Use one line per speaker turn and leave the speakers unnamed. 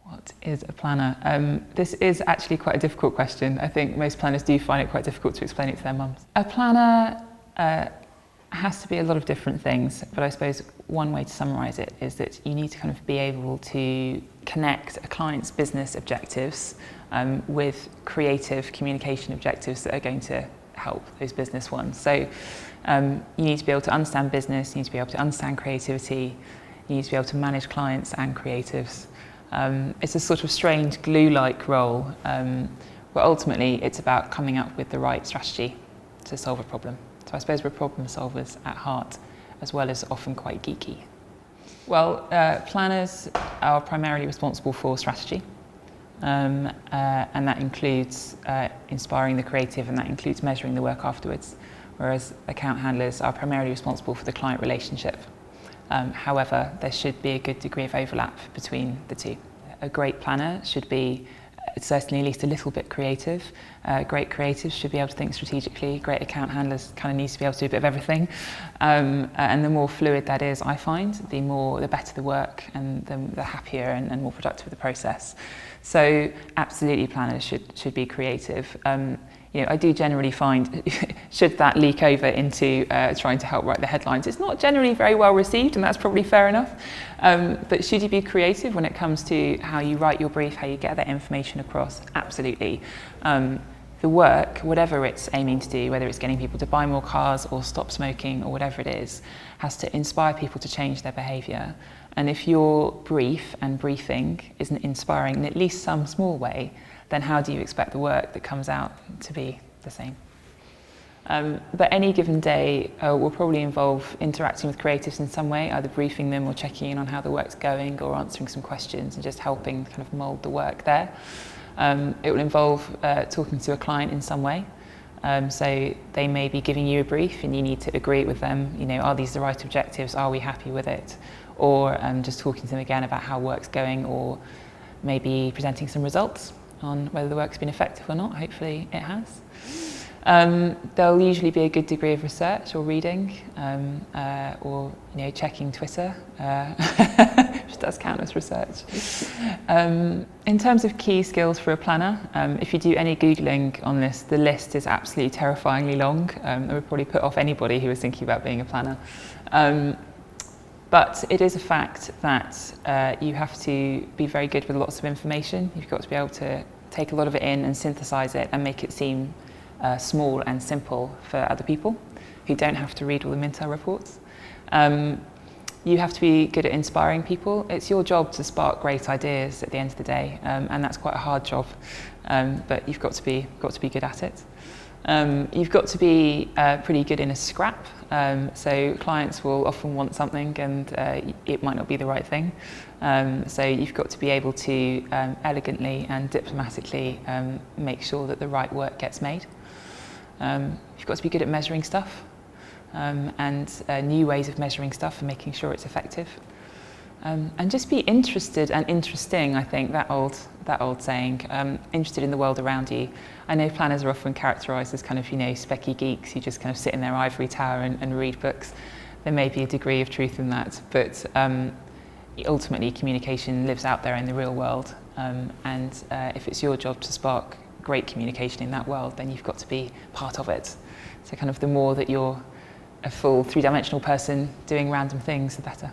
What is a planner? This is actually quite a difficult question. I think most planners do find it quite difficult to explain it to their mums. A planner has to be a lot of different things, but I suppose one way to summarise it is that you need to kind of be able to connect a client's business objectives with creative communication objectives that are going to help those business ones. So you need to be able to understand business, you need to be able to understand creativity, you need to be able to manage clients and creatives. It's a sort of strange glue-like role, where ultimately it's about coming up with the right strategy to solve a problem. So I suppose we're problem solvers at heart, as well as often quite geeky. Well, planners are primarily responsible for strategy, and that includes inspiring the creative, and that includes measuring the work afterwards, whereas account handlers are primarily responsible for the client relationship. However, there should be a good degree of overlap between the two. A great planner should be certainly at least a little bit creative. Great creatives should be able to think strategically. Great account handlers kind of need to be able to do a bit of everything. And the more fluid that is, I find, the better the work, and the happier and more productive the process. So absolutely planners should be creative. I do generally find, should that leak over into trying to help write the headlines, it's not generally very well received, and that's probably fair enough. But should you be creative when it comes to how you write your brief, how you get that information across? Absolutely. The work, whatever it's aiming to do, whether it's getting people to buy more cars or stop smoking or whatever it is, has to inspire people to change their behaviour. And if your brief and briefing isn't inspiring in at least some small way, then how do you expect the work that comes out to be the same? But any given day will probably involve interacting with creatives in some way, either briefing them or checking in on how the work's going, or answering some questions and just helping kind of mould the work there. It will involve talking to a client in some way. So they may be giving you a brief and you need to agree with them, are these the right objectives, are we happy with it? Or just talking to them again about how work's going, or maybe presenting some results on whether the work's been effective or not. Hopefully it has. There'll usually be a good degree of research or reading, or checking Twitter, which does count as research. In terms of key skills for a planner, if you do any Googling on this, the list is absolutely terrifyingly long. It would probably put off anybody who was thinking about being a planner. But it is a fact that you have to be very good with lots of information. You've got to be able to take a lot of it in and synthesize it and make it seem small and simple for other people who don't have to read all the Mintel reports. You have to be good at inspiring people. It's your job to spark great ideas at the end of the day, and that's quite a hard job, but you've got to be good at it. You've got to be pretty good in a scrap, so clients will often want something and it might not be the right thing. So you've got to be able to elegantly and diplomatically make sure that the right work gets made. You've got to be good at measuring stuff, and new ways of measuring stuff and making sure it's effective. And just be interested and interesting, I think, that old saying, interested in the world around you. I know planners are often characterised as kind of, specky geeks who just kind of sit in their ivory tower and read books. There may be a degree of truth in that, but ultimately communication lives out there in the real world. And if it's your job to spark great communication in that world, then you've got to be part of it. So kind of the more that you're a full three-dimensional person doing random things, the better.